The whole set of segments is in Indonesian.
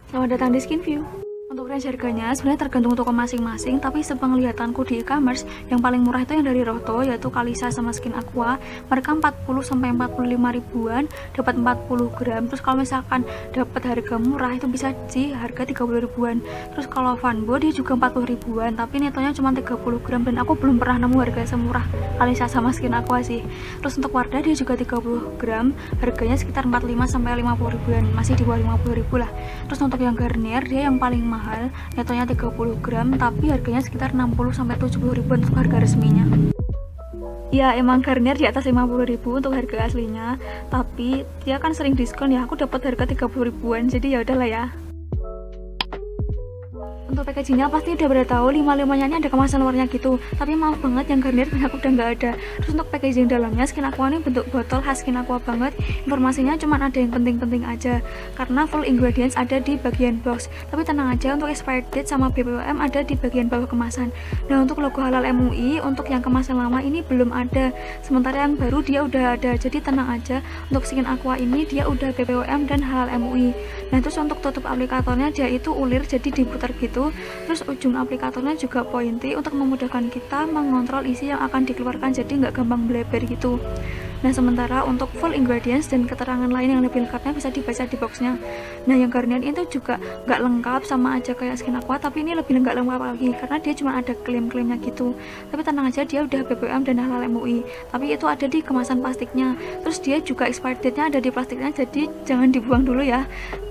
Selamat datang di Skin View. Untuk range harganya sebenarnya tergantung toko masing-masing, tapi sepenglihatanku di e-commerce yang paling murah itu yang dari Rohto, yaitu Kalisa sama Skin Aqua. Mereka 40 sampai 45 ribuan, dapat 40 gram. Terus kalau misalkan dapat harga murah itu bisa sih harga 30 ribuan. Terus kalau Vanbo dia juga 40 ribuan, tapi netonya cuma 30 gram dan aku belum pernah nemu harga semurah Kalisa sama Skin Aqua sih. Terus untuk Wardah dia juga 30 gram, harganya sekitar 45 sampai 50 ribuan, masih di bawah 50 ribu lah. Terus untuk yang Garnier dia yang paling mahal, netonya 30 gram tapi harganya sekitar 60 sampai 70 ribuan untuk harga resminya. Ya emang Garnier di atas 50 ribu untuk harga aslinya, tapi dia kan sering diskon ya, aku dapat harga 30 ribuan, jadi ya udahlah ya. Untuk packagingnya pasti udah pada tahu 55-nya ini ada kemasan luarnya gitu, tapi maaf banget yang Garnier aku udah nggak ada. Terus untuk packaging dalamnya Skin Aqua ini bentuk botol khas Skin Aqua banget, informasinya cuma ada yang penting-penting aja karena full ingredients ada di bagian box, tapi tenang aja untuk expired date sama BPOM ada di bagian bawah kemasan. Nah untuk logo halal MUI untuk yang kemasan lama ini belum ada, sementara yang baru dia udah ada, jadi tenang aja untuk Skin Aqua ini dia udah BPOM dan halal MUI. Nah terus untuk tutup aplikatornya dia itu ulir jadi diputar gitu. Terus ujung aplikatornya juga pointy untuk memudahkan kita mengontrol isi yang akan dikeluarkan, jadi nggak gampang bleber gitu. Nah sementara untuk full ingredients dan keterangan lain yang lebih lengkapnya bisa dibaca di boxnya. Nah yang Garnier itu juga nggak lengkap, sama aja kayak Skin Aqua, tapi ini lebih nggak lengkap lagi karena dia cuma ada klaim-klaimnya gitu. Tapi tenang aja dia udah BPOM dan halal MUI, tapi itu ada di kemasan plastiknya. Terus dia juga expired date-nya ada di plastiknya, jadi jangan dibuang dulu ya.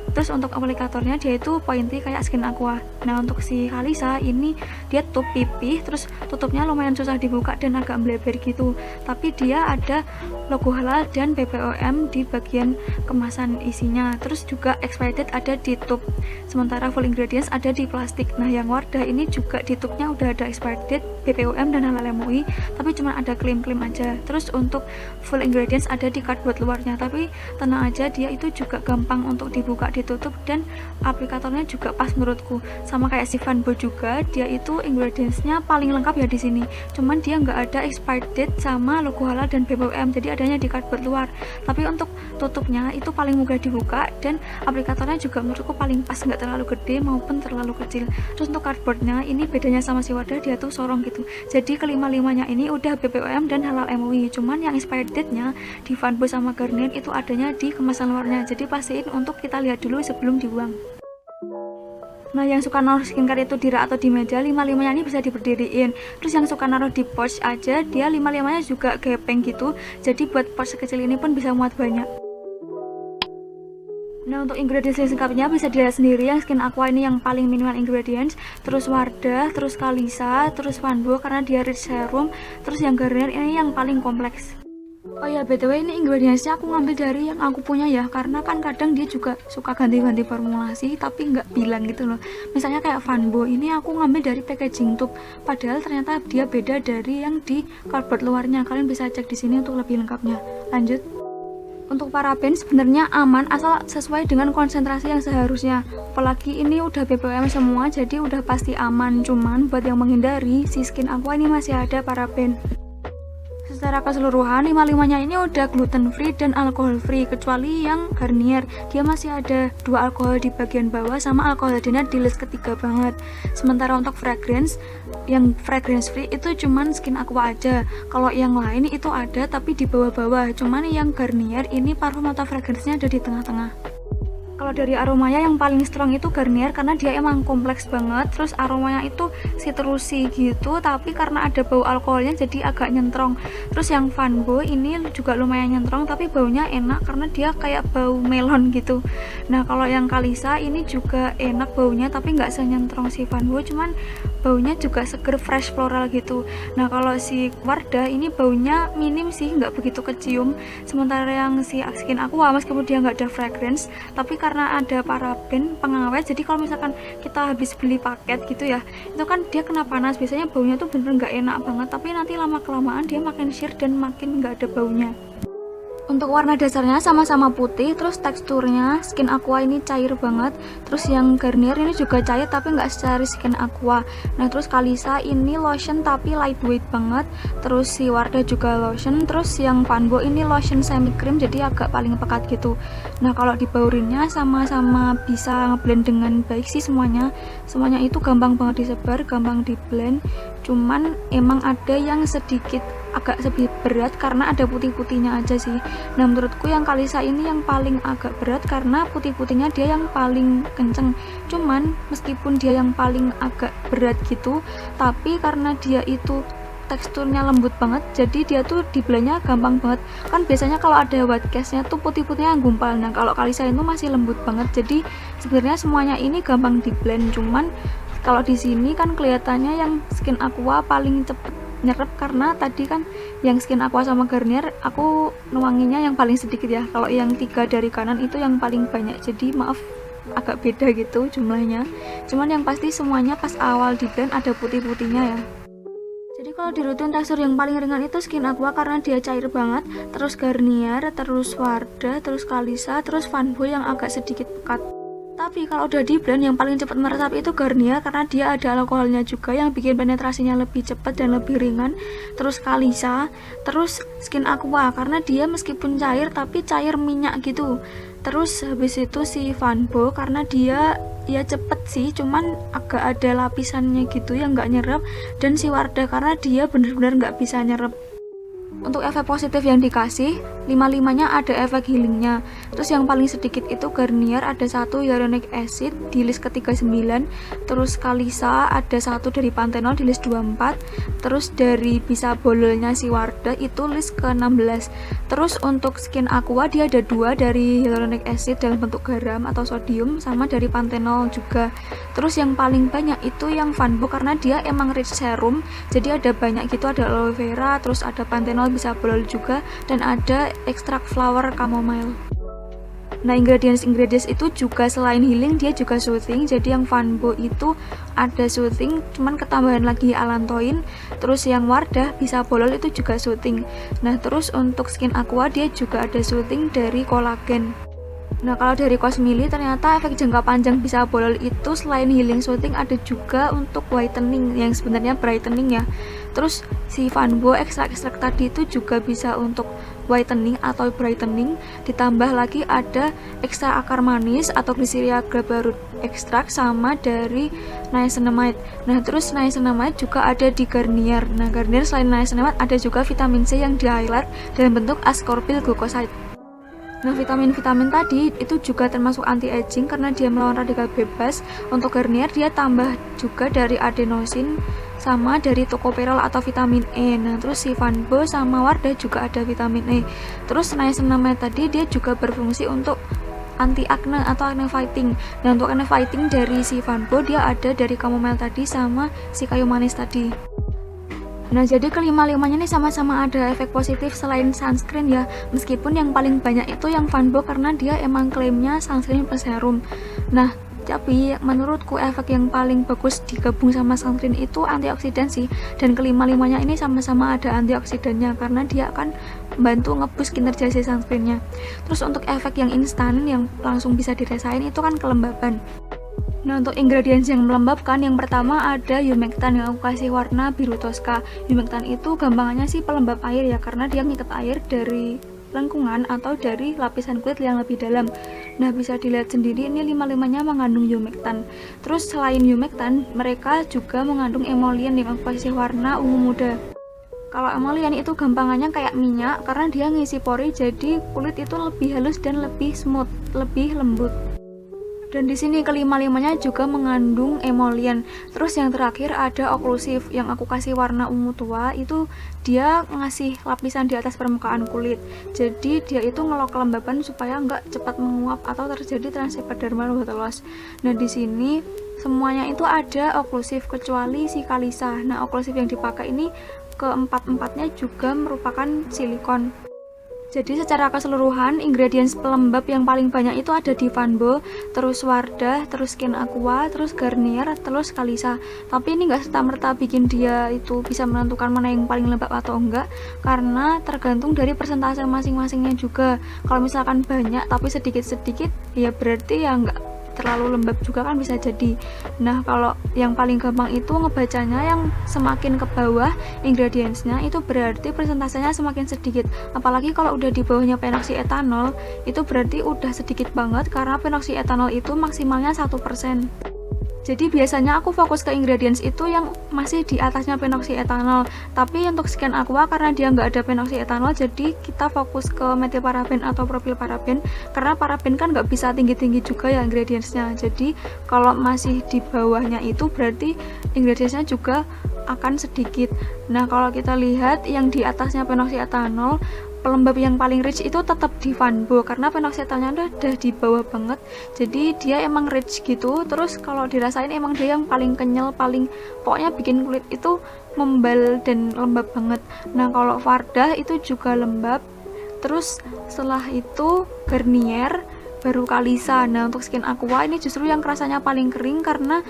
Terus untuk aplikatornya dia itu pointy kayak Skin Aqua. Nah untuk si Kalisa ini dia tutup pipih, terus tutupnya lumayan susah dibuka dan agak melebar gitu, tapi dia ada logo halal dan BPOM di bagian kemasan isinya. Terus juga expired date ada di tube, sementara full ingredients ada di plastik. Nah yang Wardah ini juga di tube-nya udah ada expired date, BPOM dan halal MUI, tapi cuma ada klaim-klaim aja. Terus untuk full ingredients ada di cardboard luarnya, tapi tenang aja dia itu juga gampang untuk dibuka, ditutup, dan aplikatornya juga pas menurutku, sama kayak si Vanbo juga, dia itu ingredientsnya paling lengkap ya di sini, cuman dia nggak ada expired date sama logo halal dan BPOM, jadi adanya di cardboard luar. Tapi untuk tutupnya itu paling mudah dibuka dan aplikatornya juga menurutku paling pas, nggak terlalu gede maupun terlalu kecil. Terus untuk cardboardnya ini bedanya sama si Wardah, dia tuh sorong gitu, jadi kelima-limanya ini udah BPOM dan halal MUI, cuman yang expired date nya di Vanbo sama Garnier itu adanya di kemasan luarnya, jadi pastiin untuk kita lihat dulu sebelum dibuang. Nah yang suka naruh skincare itu di rak atau di meja, 5-5-nya ini bisa diberdiriin. Terus yang suka naruh di pouch aja, dia 5-5-nya juga gepeng gitu, jadi buat pouch sekecil ini pun bisa muat banyak. Nah untuk ingredients lengkapnya bisa dilihat sendiri, yang Skin Aqua ini yang paling minimal ingredients, terus Wardah, terus Kalisa, terus Vanbo karena dia rich serum, terus yang Garnier ini yang paling kompleks. Oh ya BTW ini ingredientsnya aku ngambil dari yang aku punya ya, karena kan kadang dia juga suka ganti-ganti formulasi tapi nggak bilang gitu loh. Misalnya kayak Vanbo ini aku ngambil dari packaging tube, padahal ternyata dia beda dari yang di cardboard luarnya. Kalian bisa cek di sini untuk lebih lengkapnya. Lanjut. Untuk paraben sebenarnya aman asal sesuai dengan konsentrasi yang seharusnya. Apalagi ini udah BPOM semua, jadi udah pasti aman. Cuman buat yang menghindari, si Skin Aqua ini masih ada paraben. Secara keseluruhan 5-5-nya ini udah gluten free dan alkohol free, kecuali yang Garnier dia masih ada 2 alkohol di bagian bawah sama alkohol dinner di list ketiga banget. Sementara untuk fragrance, yang fragrance free itu cuman Skin Aqua aja, kalau yang lain itu ada tapi di bawah-bawah. Cuman yang Garnier ini parfum atau fragrance-nya ada di tengah-tengah. Kalau dari aromanya yang paling strong itu Garnier karena dia emang kompleks banget, terus aromanya itu citrusy gitu, tapi karena ada bau alkoholnya jadi agak nyentrong. Terus yang Vanbo ini juga lumayan nyentrong tapi baunya enak karena dia kayak bau melon gitu. Nah kalau yang Kalisa ini juga enak baunya tapi nggak senyentrong si Vanbo, cuman baunya juga seger fresh floral gitu. Nah kalau si Wardah ini baunya minim sih, nggak begitu kecium. Sementara yang si Skin Aqua meskipun dia nggak ada fragrance, tapi karena ada paraben pengawet, jadi kalau misalkan kita habis beli paket gitu ya, itu kan dia kena panas, biasanya baunya tuh bener nggak enak banget, tapi nanti lama kelamaan dia makin sheer dan makin nggak ada baunya. Untuk warna dasarnya sama-sama putih, terus teksturnya Skin Aqua ini cair banget. Terus yang Garnier ini juga cair tapi nggak secair Skin Aqua. Nah terus Kalisa ini lotion tapi lightweight banget. Terus si Wardah juga lotion. Terus yang Fanbo ini lotion semi cream jadi agak paling pekat gitu. Nah kalau dibaurinnya sama-sama bisa ngeblend dengan baik sih semuanya. Semuanya itu gampang banget disebar, gampang di blend. Cuman emang ada yang sedikit agak lebih berat karena ada putih-putihnya aja sih. Nah menurutku yang Kalisa ini yang paling agak berat karena putih-putihnya dia yang paling kenceng. Cuman meskipun dia yang paling agak berat gitu, tapi karena dia itu teksturnya lembut banget, jadi dia tuh di blendnya gampang banget. Kan biasanya kalau ada white castnya tuh putih-putihnya gumpal. Nah kalau Kalisa itu masih lembut banget, jadi sebenarnya semuanya ini gampang di blend. Cuman kalau di sini kan kelihatannya yang Skin Aqua paling cepet nyerap karena tadi kan yang Skin Aqua sama Garnier aku nuanginya yang paling sedikit ya. Kalau yang 3 dari kanan itu yang paling banyak, jadi maaf agak beda gitu jumlahnya. Cuman yang pasti semuanya pas awal di blend ada putih-putihnya ya. Jadi kalau dirutin tekstur yang paling ringan itu Skin Aqua karena dia cair banget, terus Garnier, terus Wardah, terus Kalisa, terus Fanbo yang agak sedikit pekat. Tapi kalau udah di blend yang paling cepat meresap itu Garnier karena dia ada alkoholnya juga yang bikin penetrasinya lebih cepat dan lebih ringan. Terus Kalisa, terus Skin Aqua karena dia meskipun cair tapi cair minyak gitu. Terus habis itu si Fanbo karena dia ya cepet sih, cuman agak ada lapisannya gitu yang nggak nyerap. Dan si Wardah karena dia bener-bener nggak bisa nyerap. Untuk efek positif yang dikasih, 5-5-nya ada efek healingnya. Terus yang paling sedikit itu Garnier ada 1 hyaluronic acid di list ke-39. Terus Kalisa ada 1 dari Panthenol di list 24. Terus dari bisa bololnya si Wardah itu list ke-16. Terus untuk Skin Aqua dia ada 2 dari hyaluronic acid dalam bentuk garam atau sodium, sama dari Panthenol juga. Terus yang paling banyak itu yang Fanbo karena dia emang rich serum, jadi ada banyak gitu, ada aloe vera, terus ada Panthenol bisa bolol juga, dan ada ekstrak flower chamomile. Nah ingredients itu juga selain healing dia juga soothing. Jadi yang Fanbo itu ada soothing cuman ketambahan lagi allantoin. Terus yang Wardah bisa bolol itu juga soothing. Nah terus untuk Skin Aqua dia juga ada soothing dari kolagen. Nah kalau dari Cosmili ternyata efek jangka panjang bisa bolol itu selain healing soothing ada juga untuk whitening yang sebenarnya brightening ya. Terus si Fanbo ekstrak-ekstrak tadi itu juga bisa untuk whitening atau brightening, ditambah lagi ada ekstra akar manis atau Glyceria glabrous extract sama dari niacinamide. Nah terus niacinamide juga ada di Garnier. Nah Garnier selain niacinamide ada juga vitamin C yang di highlight dalam bentuk ascorbyl glucoside. Nah vitamin-vitamin tadi itu juga termasuk anti-aging karena dia melawan radikal bebas. Untuk Garnier dia tambah juga dari adenosin sama dari tocopherol atau vitamin E. Nah terus si Fanbo sama Wardah juga ada vitamin E. Terus niacinamide tadi dia juga berfungsi untuk anti acne atau acne fighting. Nah untuk acne fighting dari si Fanbo dia ada dari chamomile tadi sama si kayu manis tadi. Nah jadi kelima-limanya nih sama-sama ada efek positif selain sunscreen ya. Meskipun yang paling banyak itu yang Fanbo karena dia emang klaimnya sunscreen plus serum. Nah tapi menurutku efek yang paling bagus digabung sama sunscreen itu antioksidan sih. Dan kelima-limanya ini sama-sama ada antioksidannya karena dia akan bantu ngeboost kinerja si sunscreennya. Terus untuk efek yang instan yang langsung bisa dirasain itu kan kelembaban. Nah untuk ingredients yang melembabkan, yang pertama ada humectant yang aku kasih warna biru Tosca. Humectant itu gampangannya sih pelembab air ya, karena dia ngikat air dari lengkungan atau dari lapisan kulit yang lebih dalam. Nah bisa dilihat sendiri ini 5-5-nya mengandung humectant. Terus selain humectant, mereka juga mengandung emollient yang aku kasih warna ungu muda. Kalau emollient itu gampangannya kayak minyak karena dia ngisi pori, jadi kulit itu lebih halus dan lebih smooth, lebih lembut. Dan di sini kelima-limanya juga mengandung emollient. Terus yang terakhir ada occlusive yang aku kasih warna ungu tua, itu dia ngasih lapisan di atas permukaan kulit. Jadi dia itu ngelok kelembaban supaya nggak cepat menguap atau terjadi transepidermal water loss. Nah di sini semuanya itu ada occlusive kecuali si Kalisa. Nah occlusive yang dipakai ini keempat-empatnya juga merupakan silikon. Jadi secara keseluruhan ingredients pelembab yang paling banyak itu ada di Vanbo, terus Wardah, terus Skin Aqua, terus Garnier, terus Kalisa. Tapi ini nggak serta-merta bikin dia itu bisa menentukan mana yang paling lembab atau enggak, karena tergantung dari persentase masing-masingnya juga. Kalau misalkan banyak tapi sedikit-sedikit, ya berarti ya nggak terlalu lembab juga kan bisa jadi. Nah, kalau yang paling gampang itu ngebacanya yang semakin ke bawah ingredientsnya itu berarti persentasenya semakin sedikit. Apalagi kalau udah di bawahnya phenoxyetanol itu berarti udah sedikit banget, karena phenoxyetanol itu maksimalnya 1%. Jadi biasanya aku fokus ke ingredients itu yang masih di atasnya phenoxyetanol. Tapi untuk Skin Aqua karena dia nggak ada phenoxyetanol, jadi kita fokus ke metilparaben atau propilparaben, karena paraben kan nggak bisa tinggi-tinggi juga ya ingredientsnya. Jadi kalau masih di bawahnya itu berarti ingredientsnya juga akan sedikit. Nah, kalau kita lihat yang di atasnya phenoxyetanol, pelembab yang paling rich itu tetap di Vanbo, karena phenoxyetanolnya udah di bawah banget, jadi dia emang rich gitu. Terus kalau dirasain emang dia yang paling kenyal, paling pokoknya bikin kulit itu membal dan lembab banget. Nah, kalau Wardah itu juga lembab, terus setelah itu Garnier, baru Kalisa. Nah, untuk Skin Aqua ini justru yang rasanya paling kering karena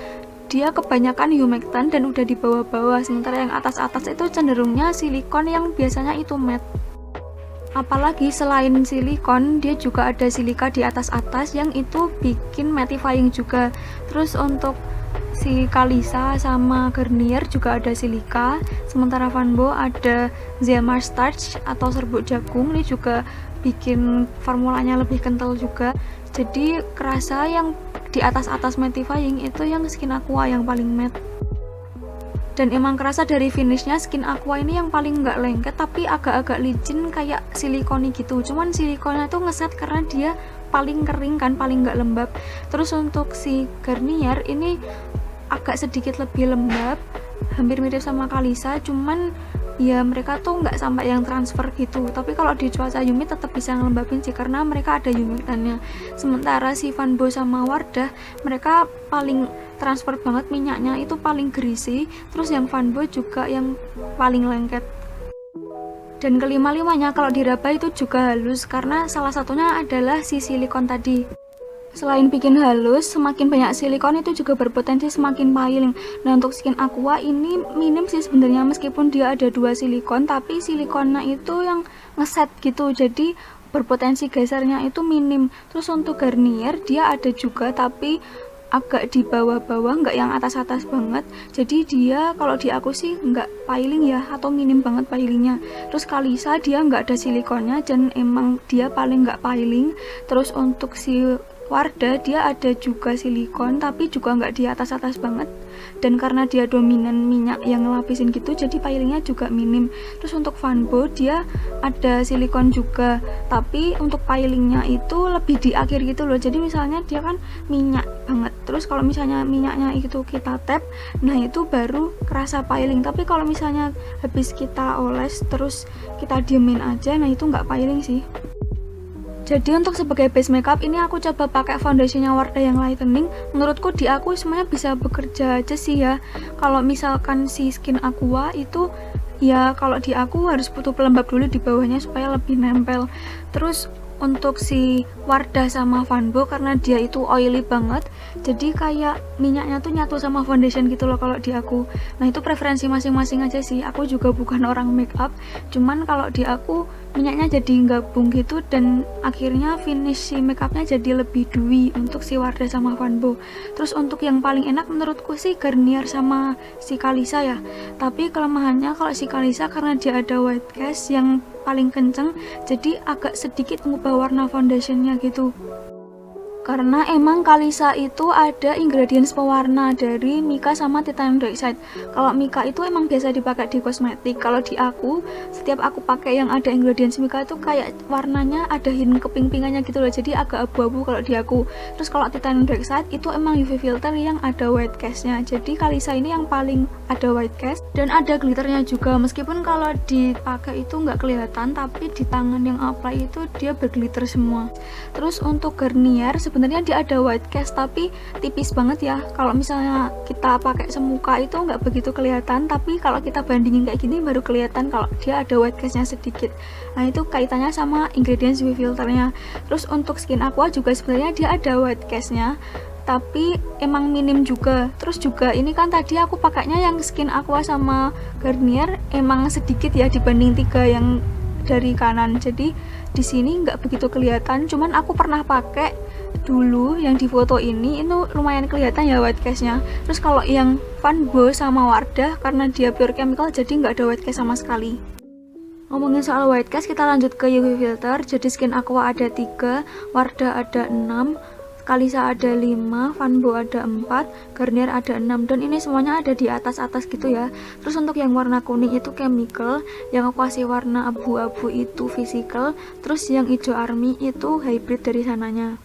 dia kebanyakan humectant dan udah di bawah-bawah, sementara yang atas-atas itu cenderungnya silikon yang biasanya itu matte. Apalagi selain silikon, dia juga ada silika di atas-atas yang itu bikin mattifying juga. Terus untuk si Kalisa sama Garnier juga ada silika, sementara Vanbo ada Zelmar starch atau serbuk jagung, ini juga bikin formulanya lebih kental juga. Jadi kerasa yang di atas-atas mattifying itu yang Skin Aqua yang paling matte. Dan emang kerasa dari finishnya Skin Aqua ini yang paling nggak lengket tapi agak-agak licin kayak silikoni gitu. Cuman silikonnya tuh ngeset karena dia paling kering kan, paling nggak lembab. Terus untuk si Garnier ini agak sedikit lebih lembab, hampir mirip sama Kalisa, cuman ya mereka tuh nggak sampai yang transfer gitu. Tapi kalau di cuaca humid tetap bisa ngelembabin sih karena mereka ada humectantnya. Sementara si Vanbo sama Wardah mereka paling transfer banget, minyaknya itu paling greasy. Terus yang Vanbo juga yang paling lengket. Dan kelima-limanya kalau diraba itu juga halus karena salah satunya adalah si silikon tadi. Selain bikin halus, semakin banyak silikon itu juga berpotensi semakin piling. Nah, untuk Skin Aqua ini minim sih sebenarnya, meskipun dia ada 2 silikon, tapi silikonnya itu yang ngeset gitu, jadi berpotensi gesernya itu minim. Terus untuk Garnier dia ada juga tapi agak di bawah-bawah, nggak yang atas-atas banget. Jadi dia kalau di aku sih nggak piling ya, atau minim banget pilingnya. Terus Kalisa dia nggak ada silikonnya dan emang dia paling nggak piling. Terus untuk si Wardah dia ada juga silikon tapi juga nggak di atas-atas banget, dan karena dia dominan minyak yang ngelapisin gitu jadi pilingnya juga minim. Terus untuk Vanbo dia ada silikon juga tapi untuk pilingnya itu lebih di akhir gitu loh. Jadi misalnya dia kan minyak banget, terus kalau misalnya minyaknya itu kita tap, nah itu baru kerasa piling. Tapi kalau misalnya habis kita oles terus kita diemin aja, nah itu nggak piling sih. Jadi untuk sebagai base makeup ini aku coba pakai foundationnya Wardah yang lightening. Menurutku di aku semuanya bisa bekerja aja sih ya. Kalau misalkan si Skin Aqua itu ya kalau di aku harus butuh pelembab dulu di bawahnya supaya lebih nempel. Terus untuk si Wardah sama Vanbo karena dia itu oily banget, jadi kayak minyaknya tuh nyatu sama foundation gitu loh kalau di aku. Nah itu preferensi masing-masing aja sih, aku juga bukan orang makeup, cuman kalau di aku minyaknya jadi gabung gitu dan akhirnya finish si makeupnya jadi lebih dewy untuk si Wardah sama Vanbo. Terus untuk yang paling enak menurutku sih Garnier sama si Kalisa ya, tapi kelemahannya kalau si Kalisa karena dia ada white cast yang paling kenceng, jadi agak sedikit mengubah warna foundationnya gitu. Karena emang Kalisa itu ada ingredients pewarna dari mica sama titanium dioxide. Kalau mica itu emang biasa dipakai di kosmetik. Kalau di aku, setiap aku pakai yang ada ingredients mica itu kayak warnanya ada hidden keping-pingannya gitu loh. Jadi agak abu-abu kalau di aku. Terus kalau titanium dioxide itu emang UV filter yang ada white cast-nya. Jadi Kalisa ini yang paling ada white cast dan ada glitternya juga. Meskipun kalau dipakai itu nggak kelihatan, tapi di tangan yang apply itu dia berglitter semua. Terus untuk Garnier sebenarnya dia ada white cast tapi tipis banget ya. Kalau misalnya kita pakai semuka itu nggak begitu kelihatan, tapi kalau kita bandingin kayak gini baru kelihatan kalau dia ada white castnya sedikit. Nah itu kaitannya sama ingredients UV filternya. Terus untuk Skin Aqua juga sebenarnya dia ada white castnya, tapi emang minim juga. Terus juga ini kan tadi aku pakainya yang Skin Aqua sama Garnier emang sedikit ya dibanding 3 yang dari kanan, jadi di sini nggak begitu kelihatan. Cuman aku pernah pakai dulu yang di foto ini, itu lumayan kelihatan ya white castnya. Terus kalau yang Van Bo sama Wardah karena dia pure chemical jadi nggak ada white cast sama sekali. Ngomongin soal white cast, kita lanjut ke UV filter. Jadi Skin Aqua ada 3, Wardah ada 6, Kalisa ada 5, Van Bo ada 4, Garnier ada 6, dan ini semuanya ada di atas-atas gitu ya. Terus untuk yang warna kuning itu chemical, yang aku kasih warna abu-abu itu physical, terus yang hijau army itu hybrid dari sananya.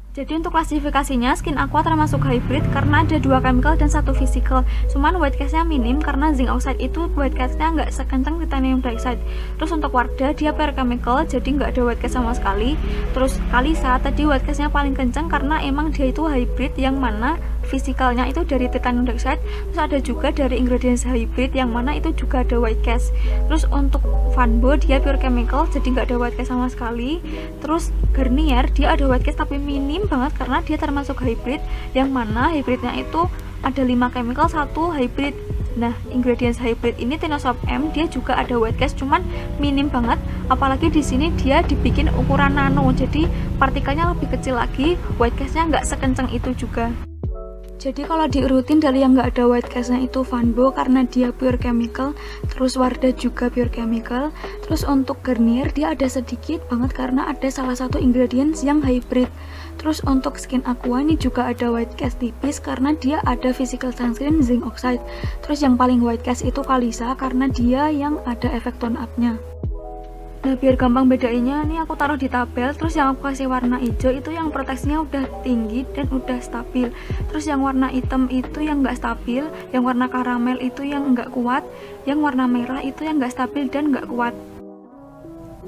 Jadi untuk klasifikasinya Skin Aqua termasuk hybrid karena ada 2 chemical dan 1 physical. Cuman white castnya minim karena zinc oxide itu white castnya nggak sekencang titanium dioxide. Terus untuk Wardah dia pure chemical jadi nggak ada white cast sama sekali. Terus Kalisa tadi white castnya paling kencang karena emang dia itu hybrid yang mana fisikalnya itu dari titanium dioxide. Terus ada juga dari ingredients hybrid yang mana itu juga ada white cast. Terus untuk Van Bo dia pure chemical jadi nggak ada white cast sama sekali. Terus Garnier dia ada white cast tapi minim banget karena dia termasuk hybrid yang mana hybridnya itu ada 5 chemical 1 hybrid. Nah ingredients hybrid ini Tinoshop M dia juga ada white cast cuman minim banget, apalagi di sini dia dibikin ukuran nano jadi partikelnya lebih kecil lagi, white castnya nggak sekencang itu juga. Jadi kalau diurutin dari yang nggak ada white castnya itu Van Bo karena dia pure chemical, terus Wardah juga pure chemical, terus untuk Garnier dia ada sedikit banget karena ada salah satu ingredients yang hybrid. Terus untuk Skin Aqua ini juga ada white cast tipis karena dia ada physical sunscreen zinc oxide. Terus yang paling white cast itu Kalisa karena dia yang ada efek tone up-nya. Nah biar gampang bedainnya, ini aku taruh di tabel. Terus yang aku kasih warna hijau itu yang proteksinya udah tinggi dan udah stabil. Terus yang warna hitam itu yang nggak stabil, yang warna karamel itu yang nggak kuat, yang warna merah itu yang nggak stabil dan nggak kuat.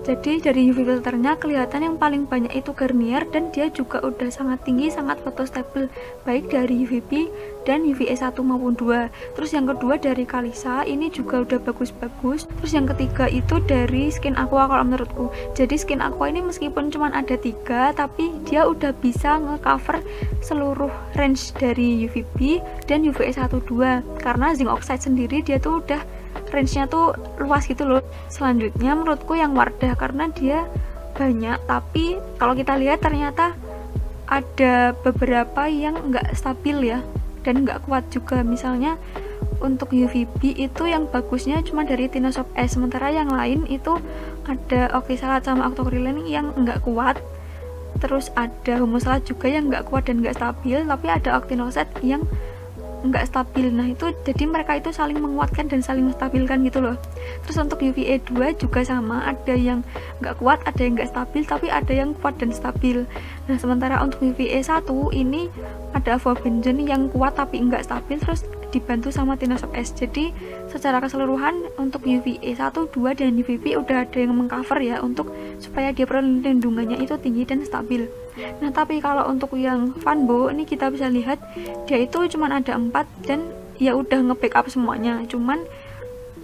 Jadi dari UV filternya kelihatan yang paling banyak itu Garnier dan dia juga udah sangat tinggi, sangat photostable baik dari UVB dan UVA 1 maupun 2. Terus yang kedua dari Kalisa ini juga udah bagus-bagus. Terus yang ketiga itu dari Skin Aqua kalau menurutku. Jadi Skin Aqua ini meskipun cuma ada 3 tapi dia udah bisa nge-cover seluruh range dari UVB dan UVA 1 2 karena zinc oxide sendiri dia tuh udah range-nya tuh luas gitu loh. Selanjutnya menurutku yang Wardah karena dia banyak tapi kalau kita lihat ternyata ada beberapa yang nggak stabil ya dan nggak kuat juga. Misalnya untuk UVB itu yang bagusnya cuma dari Tinoshop S, sementara yang lain itu ada Oxysalat sama Octocrylene yang nggak kuat. Terus ada Humussalat juga yang nggak kuat dan nggak stabil, tapi ada Octinoxate yang nggak stabil. Nah itu jadi mereka itu saling menguatkan dan saling menstabilkan gitu loh. Terus untuk UVA 2 juga sama, ada yang nggak kuat, ada yang nggak stabil, tapi ada yang kuat dan stabil. Nah sementara untuk UVA 1 ini ada avobenzone yang kuat tapi nggak stabil, terus dibantu sama Tinoshop S. Jadi secara keseluruhan untuk UVA 1, 2 dan UVB udah ada yang mengcover ya untuk supaya dia perlindungannya itu tinggi dan stabil. Nah tapi kalau untuk yang Van Bo ini kita bisa lihat dia itu cuma ada 4 dan ya udah nge-backup semuanya, cuman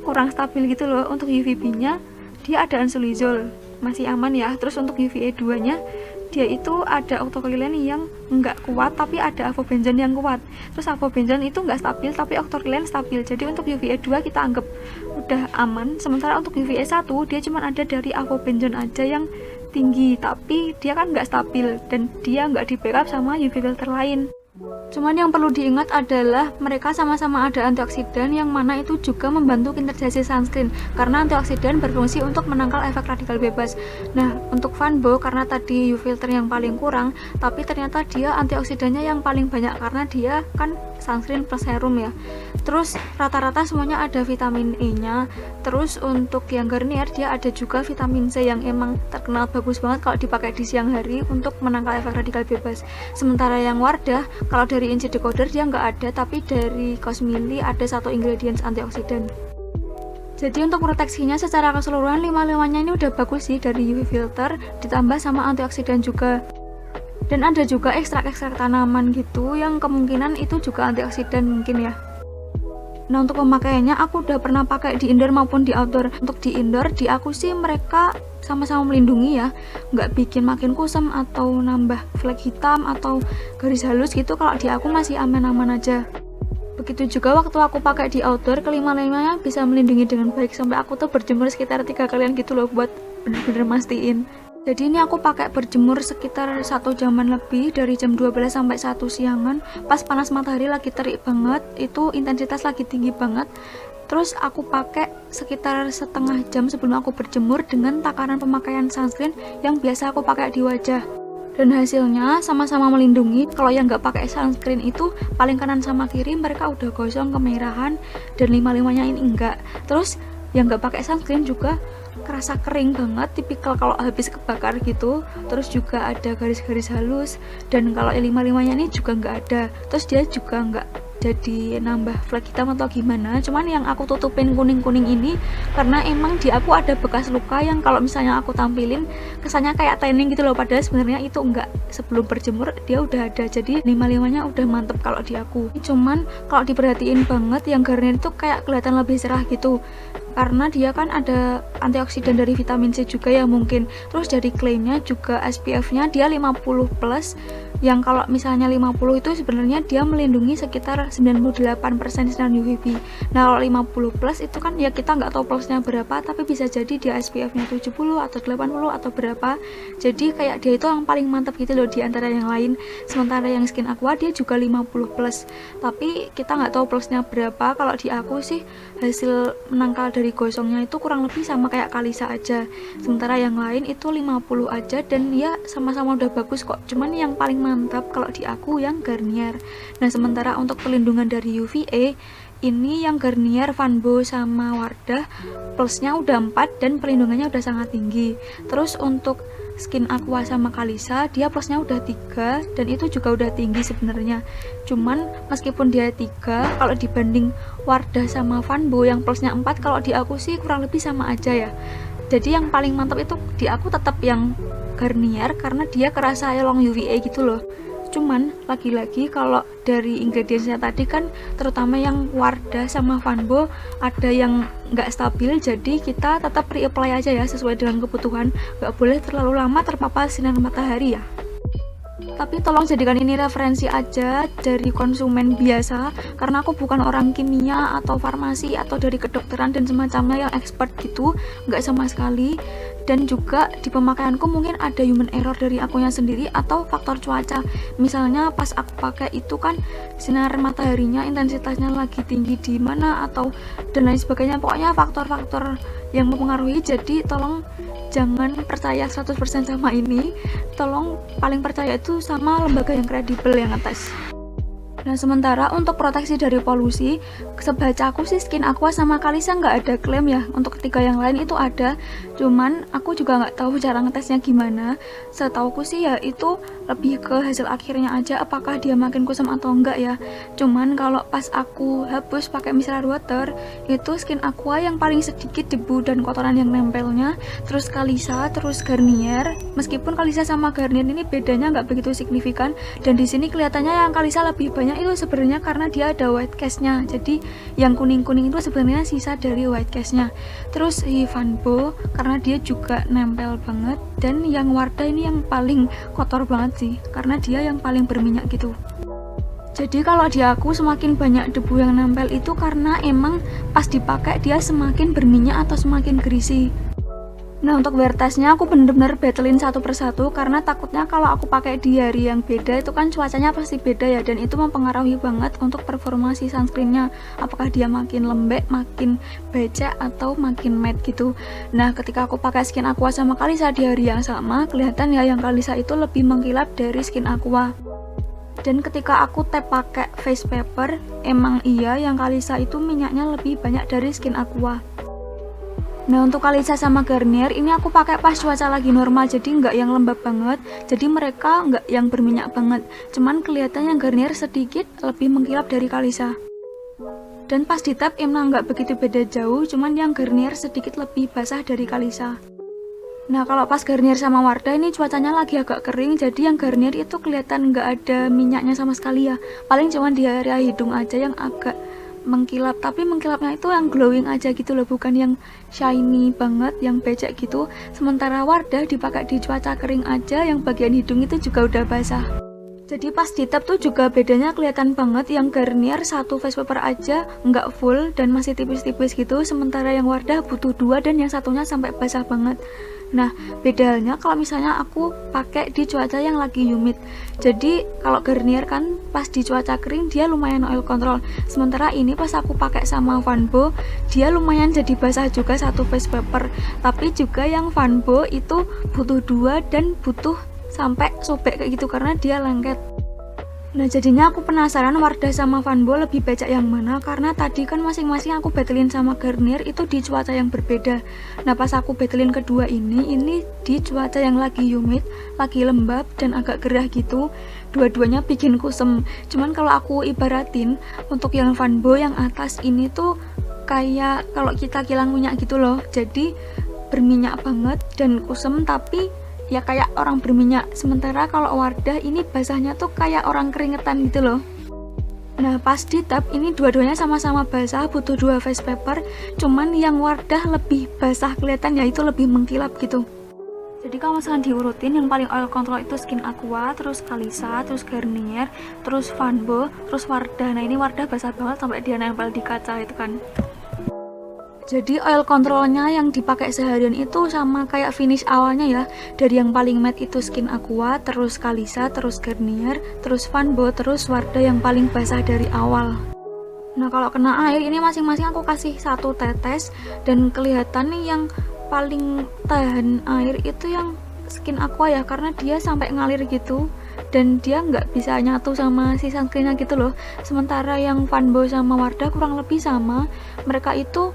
kurang stabil gitu loh. Untuk UVB nya dia ada Ansulizol masih aman ya. Terus untuk UVA 2 nya dia itu ada Octocrylene yang nggak kuat tapi ada avobenzone yang kuat. Terus avobenzone itu nggak stabil tapi Octocrylene stabil, jadi untuk UVA 2 kita anggap udah aman. Sementara untuk UVA 1 dia cuma ada dari avobenzone aja yang tinggi tapi dia kan nggak stabil dan dia nggak di backup sama UV filter lain. Cuman yang perlu diingat adalah mereka sama-sama ada antioksidan yang mana itu juga membantu kinerja si sunscreen karena antioksidan berfungsi untuk menangkal efek radikal bebas. Nah untuk Van Bo karena tadi UV filter yang paling kurang tapi ternyata dia antioksidannya yang paling banyak karena dia kan sunscreen plus serum ya. Terus rata-rata semuanya ada vitamin E nya. Terus untuk yang Garnier dia ada juga vitamin C yang emang terkenal bagus banget kalau dipakai di siang hari untuk menangkal efek radikal bebas. Sementara yang Wardah kalau dari Inci Decoder dia nggak ada, tapi dari Cosmili ada 1 ingredients antioksidan. Jadi untuk proteksinya secara keseluruhan 5-5-nya ini udah bagus sih dari UV filter ditambah sama antioksidan juga. Dan ada juga ekstrak-ekstrak tanaman gitu yang kemungkinan itu juga antioksidan mungkin ya. Nah untuk pemakaiannya aku udah pernah pakai di indoor maupun di outdoor. Untuk di indoor, di aku sih mereka sama-sama melindungi ya, nggak bikin makin kusam atau nambah flek hitam atau garis halus gitu. Kalau di aku masih aman-aman aja. Begitu juga waktu aku pakai di outdoor, kelima-limanya bisa melindungi dengan baik. Sampai aku tuh berjemur sekitar 3 kalian gitu loh buat bener-bener mastiin. Jadi ini aku pakai berjemur sekitar 1 jaman lebih, dari jam 12 sampai 1 siangan. Pas panas matahari lagi terik banget, itu intensitas lagi tinggi banget. Terus aku pakai sekitar setengah jam sebelum aku berjemur dengan takaran pemakaian sunscreen yang biasa aku pakai di wajah. Dan hasilnya sama-sama melindungi. Kalau yang nggak pakai sunscreen itu paling kanan sama kiri mereka udah gosong, kemerahan, dan lima-limanya ini enggak. Terus yang nggak pakai sunscreen juga kerasa kering banget, tipikal kalau habis kebakar gitu. Terus juga ada garis-garis halus, dan kalau lima-limanya ini juga nggak ada. Terus dia juga nggak jadi nambah flek hitam atau gimana. Cuman yang aku tutupin kuning-kuning ini karena emang di aku ada bekas luka yang kalau misalnya aku tampilin kesannya kayak tanning gitu loh, padahal sebenarnya itu enggak. Sebelum berjemur dia udah ada, jadi lima-limanya udah mantep kalau di aku. Cuman kalau diperhatiin banget yang Garnier itu kayak kelihatan lebih cerah gitu, karena dia kan ada antioksidan dari vitamin C juga ya mungkin. Terus dari klaimnya juga SPF-nya dia 50+, yang kalau misalnya 50 itu sebenarnya dia melindungi sekitar 98% sinar UVB. Nah kalau 50+ itu kan ya kita nggak tahu plusnya berapa, tapi bisa jadi dia SPF-nya 70 atau 80 atau berapa. Jadi kayak dia itu yang paling mantap gitu loh di antara yang lain. Sementara yang Skin Aqua dia juga 50+, tapi kita nggak tahu plusnya berapa. Kalau di aku sih hasil menangkal dari gosongnya itu kurang lebih sama kayak Kalisa aja. Sementara yang lain itu 50 aja, dan ya sama-sama udah bagus kok. Cuman yang paling mantap kalau di aku yang Garnier. Nah sementara untuk perlindungan dari UVA ini yang Garnier, Vanbo sama Wardah plusnya udah 4 dan perlindungannya udah sangat tinggi. Terus untuk Skin Aqua sama Kalisa dia plusnya udah 3 dan itu juga udah tinggi sebenarnya. Cuman meskipun dia 3, kalau dibanding Wardah sama Vanbo yang plusnya 4, kalau di aku sih kurang lebih sama aja ya. Jadi yang paling mantap itu di aku tetap yang Garnier karena dia kerasa long UVA gitu loh. Cuman lagi-lagi kalau dari ingredientsnya tadi kan terutama yang Wardah sama Vanbo ada yang nggak stabil, jadi kita tetap reapply aja ya sesuai dengan kebutuhan. Nggak boleh terlalu lama terpapar sinar matahari ya. Tapi tolong jadikan ini referensi aja dari konsumen biasa, karena aku bukan orang kimia atau farmasi atau dari kedokteran dan semacamnya yang expert gitu, nggak sama sekali. Dan juga di pemakaianku mungkin ada human error dari akunya sendiri atau faktor cuaca. Misalnya pas aku pakai itu kan sinar mataharinya intensitasnya lagi tinggi di mana atau dan lain sebagainya, pokoknya faktor-faktor yang mempengaruhi. Jadi tolong jangan percaya 100% sama ini, tolong paling percaya itu sama lembaga yang kredibel yang ngetes. Nah sementara untuk proteksi dari polusi, sebaca aku sih Skin Aqua sama Kalisa nggak ada klaim ya. Untuk ketiga yang lain itu ada, cuman aku juga nggak tahu cara ngetesnya gimana. Setauku sih ya itu lebih ke hasil akhirnya aja, apakah dia makin kusam atau enggak ya. Cuman kalau pas aku hapus pakai micellar water, itu Skin Aqua yang paling sedikit debu dan kotoran yang nempelnya, terus Kalisa, terus Garnier. Meskipun Kalisa sama Garnier ini bedanya nggak begitu signifikan, dan di sini kelihatannya yang Kalisa lebih banyak itu sebenarnya karena dia ada white cast-nya. Jadi yang kuning-kuning itu sebenarnya sisa dari white cast-nya. Terus si Vanbo karena dia juga nempel banget, dan yang Wardah ini yang paling kotor banget sih karena dia yang paling berminyak gitu. Jadi kalau di aku semakin banyak debu yang nempel itu karena emang pas dipakai dia semakin berminyak atau semakin greasy. Nah untuk wear testnya aku bener-bener battlein satu persatu karena takutnya kalau aku pakai di hari yang beda itu kan cuacanya pasti beda ya, dan itu mempengaruhi banget untuk performa si sunscreennya, apakah dia makin lembek, makin becek atau makin matte gitu. Nah ketika aku pakai Skin Aqua sama Kalisa di hari yang sama, kelihatan ya yang Kalisa itu lebih mengkilap dari Skin Aqua. Dan ketika aku tap pakai face paper, emang iya yang Kalisa itu minyaknya lebih banyak dari Skin Aqua. Nah untuk Kalisa sama Garnier ini aku pakai pas cuaca lagi normal, jadi nggak yang lembab banget, jadi mereka nggak yang berminyak banget. Cuman kelihatannya Garnier sedikit lebih mengkilap dari Kalisa. Dan pas di tap emang nggak begitu beda jauh, cuman yang Garnier sedikit lebih basah dari Kalisa. Nah kalau pas Garnier sama Wardah ini cuacanya lagi agak kering, jadi yang Garnier itu kelihatan nggak ada minyaknya sama sekali ya, paling cuman di area hidung aja yang agak mengkilap, tapi mengkilapnya itu yang glowing aja gitu loh, bukan yang shiny banget yang becek gitu. Sementara Wardah dipakai di cuaca kering aja, yang bagian hidung itu juga udah basah. Jadi pas di tap tuh juga bedanya kelihatan banget, yang Garnier satu face paper aja nggak full dan masih tipis-tipis gitu, sementara yang Wardah butuh 2 dan yang satunya sampai basah banget. Nah bedanya kalau misalnya aku pakai di cuaca yang lagi humid, jadi kalau Garnier kan pas di cuaca kering dia lumayan oil control, sementara ini pas aku pakai sama Vanbo dia lumayan jadi basah juga satu face paper, tapi juga yang Vanbo itu butuh 2 dan butuh sampai sobek kayak gitu karena dia lengket. Nah jadinya aku penasaran Wardah sama Vanbo lebih becek yang mana, karena tadi kan masing-masing aku battlein sama Garnier itu di cuaca yang berbeda. Nah pas aku battlein kedua ini di cuaca yang lagi humid, lagi lembab dan agak gerah gitu, dua-duanya bikin kusem. Cuman kalau aku ibaratin untuk yang Vanbo yang atas ini tuh kayak kalau kita kilang minyak gitu loh, jadi berminyak banget dan kusem, tapi ya kayak orang berminyak. Sementara kalau Wardah ini basahnya tuh kayak orang keringetan gitu loh. Nah pas di tap ini dua-duanya sama-sama basah, butuh 2 face paper, cuman yang Wardah lebih basah kelihatan, yaitu lebih mengkilap gitu. Jadi kalau misalkan diurutin, yang paling oil control itu Skin Aqua, terus Kalisa, terus Garnier, terus Vanbo, terus Wardah. Nah ini Wardah basah banget sampai dia nempel di kaca itu kan. Jadi oil controlnya yang dipakai seharian itu sama kayak finish awalnya ya. Dari yang paling matte itu Skin Aqua, terus Kalisa, terus Garnier, terus Vanbo, terus Wardah yang paling basah dari awal. Nah kalau kena air ini masing-masing aku kasih 1 tetes, dan kelihatan nih yang paling tahan air itu yang Skin Aqua ya, karena dia sampai ngalir gitu dan dia nggak bisa nyatu sama si sunscreennya gitu loh. Sementara yang Vanbo sama Wardah kurang lebih sama, mereka itu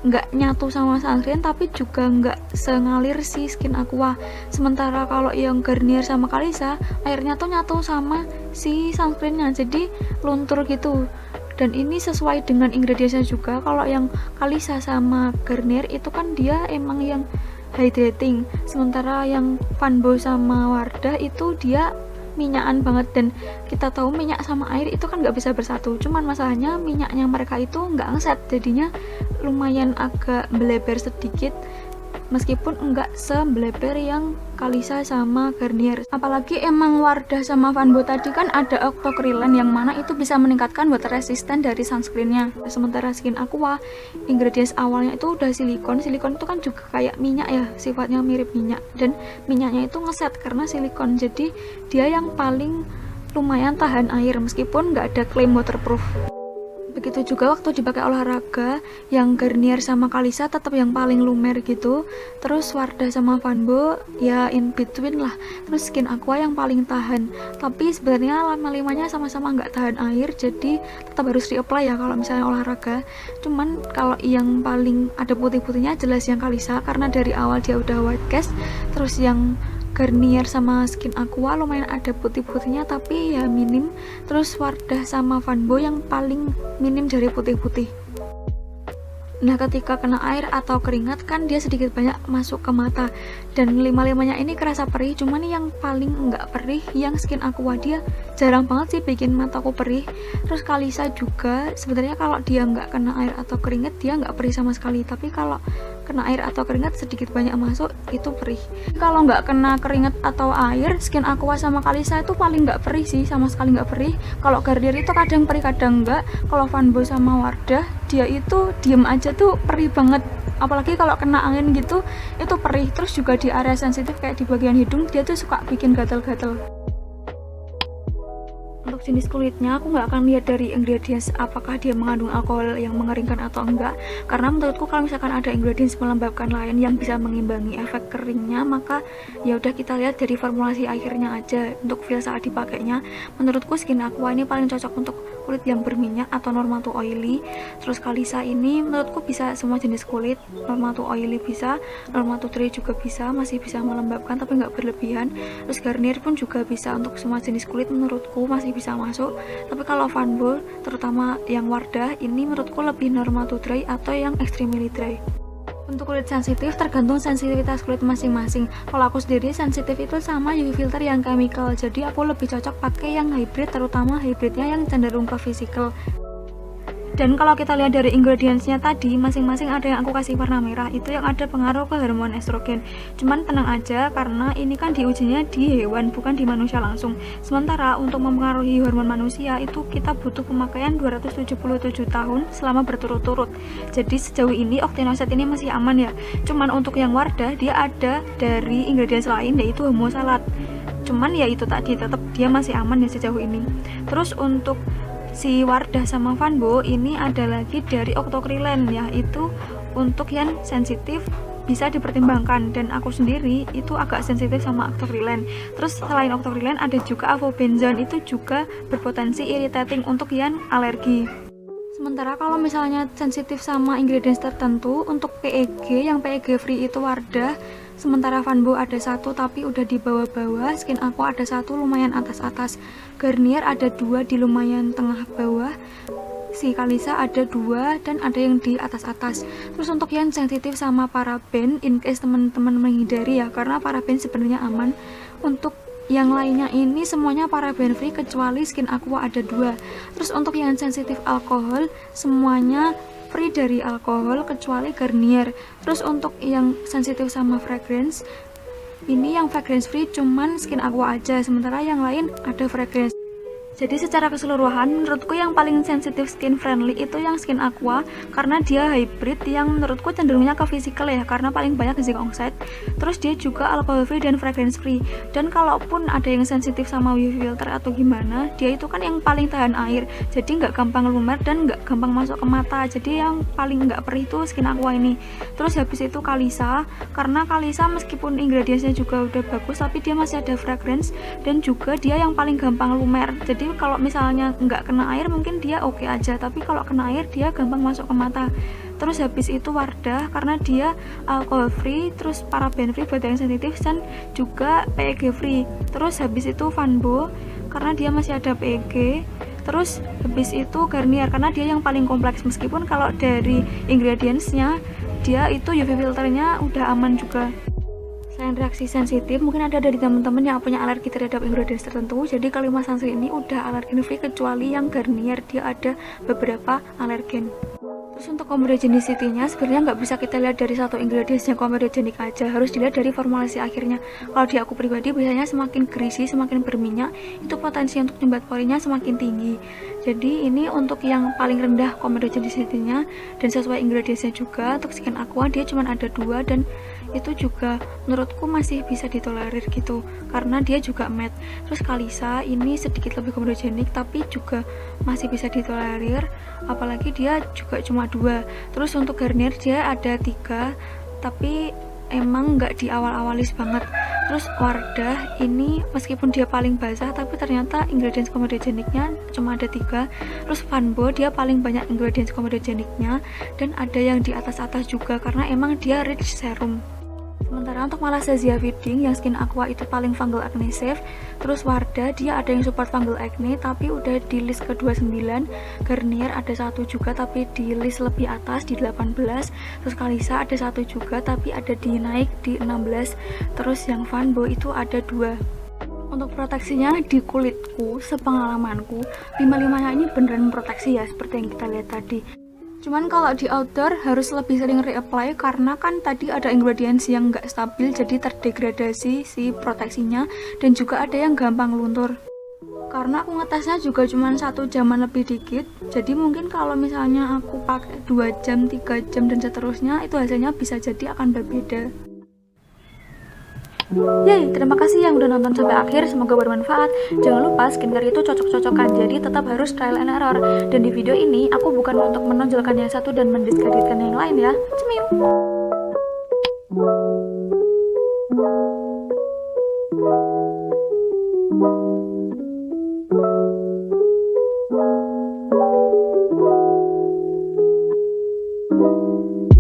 nggak nyatu sama sunscreen tapi juga nggak sengalir si Skin Aqua. Sementara kalau yang Garnier sama Kalisa airnya tuh nyatu sama si sunscreennya, jadi luntur gitu. Dan ini sesuai dengan ingredientsnya juga. Kalau yang Kalisa sama Garnier itu kan dia emang yang hydrating, sementara yang Vanbo sama Wardah itu dia minyakan banget, dan kita tahu minyak sama air itu kan nggak bisa bersatu. Cuman masalahnya minyaknya mereka itu nggak ngeset, jadinya lumayan agak beleber sedikit, meskipun enggak sebeleber yang Kalisa sama Garnier. Apalagi emang Wardah sama Vanbo tadi kan ada octocrylene yang mana itu bisa meningkatkan water resistant dari sunscreennya. Sementara Skin Aqua ingredients awalnya itu udah silikon itu kan juga kayak minyak ya, sifatnya mirip minyak, dan minyaknya itu ngeset karena silikon, jadi dia yang paling lumayan tahan air meskipun nggak ada klaim waterproof. Begitu juga waktu dipakai olahraga, yang Garnier sama Kalisa tetap yang paling lumer gitu, terus Wardah sama Vanbo ya in between lah, terus Skin Aqua yang paling tahan. Tapi sebenarnya lima-limanya sama-sama nggak tahan air, jadi tetap harus reapply ya kalau misalnya olahraga. Cuman kalau yang paling ada putih-putihnya jelas yang Kalisa, karena dari awal dia udah white cast. Terus yang Garnier sama Skin Aqua lumayan ada putih-putihnya tapi ya minim. Terus Wardah sama Vanbo yang paling minim dari putih-putih. Nah ketika kena air atau keringat kan dia sedikit banyak masuk ke mata, dan lima-limanya ini kerasa perih. Cuman yang paling enggak perih yang Skin Aqua, dia jarang banget sih bikin mataku perih. Terus Kalisa juga sebenarnya kalau dia nggak kena air atau keringat dia nggak perih sama sekali, tapi kalau kena air atau keringat sedikit banyak masuk itu perih. Kalau nggak kena keringat atau air, Skin Aqua sama Kalisa itu paling nggak perih sih, sama sekali nggak perih. Kalau Garnier itu kadang perih kadang enggak. Kalau Vanbo sama Wardah dia itu diem aja tuh perih banget, apalagi kalau kena angin gitu itu perih. Terus juga di area sensitif kayak di bagian hidung dia tuh suka bikin gatal-gatal. Untuk jenis kulitnya aku nggak akan lihat dari ingredients apakah dia mengandung alkohol yang mengeringkan atau enggak, karena menurutku kalau misalkan ada ingredients melembabkan lain yang bisa mengimbangi efek keringnya, maka ya udah kita lihat dari formulasi akhirnya aja. Untuk feel saat dipakainya, menurutku Skin Aqua ini paling cocok untuk kulit yang berminyak atau normal to oily. Terus Kalisa ini menurutku bisa semua jenis kulit, normal to oily bisa, normal to dry juga bisa, masih bisa melembabkan tapi nggak berlebihan. Terus Garnier pun juga bisa untuk semua jenis kulit, menurutku masih bisa masuk. Tapi kalau Vanbo terutama yang Wardah ini menurutku lebih normal to dry atau yang extremely dry. Untuk kulit sensitif tergantung sensitivitas kulit masing-masing. Kalau aku sendiri sensitif itu sama UV filter yang chemical, jadi aku lebih cocok pakai yang hybrid, terutama hybridnya yang cenderung ke physical. Dan kalau kita lihat dari ingredientsnya tadi, masing-masing ada yang aku kasih warna merah, itu yang ada pengaruh ke hormon estrogen. Cuman tenang aja, karena ini kan diujinya di hewan, bukan di manusia langsung. Sementara untuk mempengaruhi hormon manusia, itu kita butuh pemakaian 277 tahun selama berturut-turut. Jadi sejauh ini octinoxate ini masih aman ya. Cuman untuk yang Wardah, dia ada dari ingredients lain, yaitu homosalat. Cuman ya itu tadi, tetap dia masih aman ya sejauh ini. Terus untuk si Wardah sama Vanbo ini ada lagi dari octocrylene ya, itu untuk yang sensitif bisa dipertimbangkan, dan aku sendiri itu agak sensitif sama octocrylene. Terus selain octocrylene ada juga avobenzone, itu juga berpotensi irritating untuk yang alergi. Sementara kalau misalnya sensitif sama ingredients tertentu, untuk PEG yang PEG free itu Wardah, sementara Vanbo ada satu tapi udah di bawah-bawah, Skin Aqua ada satu lumayan atas-atas, Garnier ada dua di lumayan tengah bawah, si Kalisa ada dua dan ada yang di atas-atas. Terus untuk yang sensitif sama paraben, in case teman-teman menghindari ya, karena paraben sebenarnya aman. Untuk yang lainnya ini semuanya paraben free kecuali Skin Aqua ada dua. Terus untuk yang sensitif alkohol semuanya free dari alkohol kecuali Garnier. Terus untuk yang sensitif sama fragrance ini yang fragrance free cuman Skin Aqua aja, sementara yang lain ada fragrance. Jadi secara keseluruhan menurutku yang paling sensitif skin friendly itu yang Skin Aqua, karena dia hybrid yang menurutku cenderungnya ke physical ya, karena paling banyak zinc oxide. Terus dia juga alcohol free dan fragrance free. Dan kalaupun ada yang sensitif sama UV filter atau gimana, dia itu kan yang paling tahan air, jadi nggak gampang lumer dan nggak gampang masuk ke mata. Jadi yang paling nggak perih itu Skin Aqua ini. Terus habis itu Kalisa, karena Kalisa meskipun ingredientsnya juga udah bagus tapi dia masih ada fragrance, dan juga dia yang paling gampang lumer. Jadi kalau misalnya nggak kena air mungkin dia oke aja, tapi kalau kena air dia gampang masuk ke mata. Terus habis itu Wardah, karena dia alcohol free, terus paraben free buat yang sensitif, dan juga PEG free. Terus habis itu Vanbo, karena dia masih ada PEG. Terus habis itu Garnier, karena dia yang paling kompleks, meskipun kalau dari ingredientsnya dia itu UV filternya udah aman juga. Selain reaksi sensitif, mungkin ada dari teman-teman yang punya alergi terhadap ingredients tertentu. Jadi kelima sunscreen ini udah alergen free kecuali yang Garnier, dia ada beberapa alergen. Terus untuk comedogenicity-nya sebenarnya nggak bisa kita lihat dari satu ingredients yang comedogenik aja, harus dilihat dari formulasi akhirnya. Kalau di aku pribadi biasanya semakin greasy, semakin berminyak, itu potensi untuk nyumbat porinya semakin tinggi. Jadi ini untuk yang paling rendah comedogenicity-nya, dan sesuai ingredients-nya juga. Untuk Skin Aqua dia cuma ada dua, dan itu juga menurutku masih bisa ditolerir gitu, karena dia juga matte. Terus Kalisa ini sedikit lebih comedogenik tapi juga masih bisa ditolerir, apalagi dia juga cuma dua. Terus untuk Garnier dia ada tiga, tapi emang nggak di awal-awalis banget. Terus Wardah ini meskipun dia paling basah tapi ternyata ingredients comedogeniknya cuma ada tiga. Terus Vanbo dia paling banyak ingredients comedogeniknya, dan ada yang di atas-atas juga karena emang dia rich serum. Sementara untuk Malassezia Feeding yang Skin Aqua itu paling fungal acne safe. Terus Wardah dia ada yang support fungal acne tapi udah di list ke 29. Garnier ada satu juga tapi di list lebih atas di 18. Terus Kalisa ada satu juga tapi ada di naik di 16. Terus yang Vanbo itu ada dua. Untuk proteksinya di kulitku, sepengalamanku 5-5 ini beneran proteksi ya, seperti yang kita lihat tadi. Cuman kalau di outdoor harus lebih sering reapply, karena kan tadi ada ingredients yang nggak stabil, jadi terdegradasi si proteksinya, dan juga ada yang gampang luntur. Karena aku ngetesnya juga cuma 1 jaman lebih dikit, jadi mungkin kalau misalnya aku pakai 2 jam, 3 jam dan seterusnya, itu hasilnya bisa jadi akan berbeda. Yeay, terima kasih yang udah nonton sampai akhir, semoga bermanfaat. Jangan lupa skincare itu cocok-cocokan, jadi tetap harus trial and error. Dan di video ini aku bukan untuk menonjolkan yang satu dan mendiskreditkan yang lain ya. Cemiu.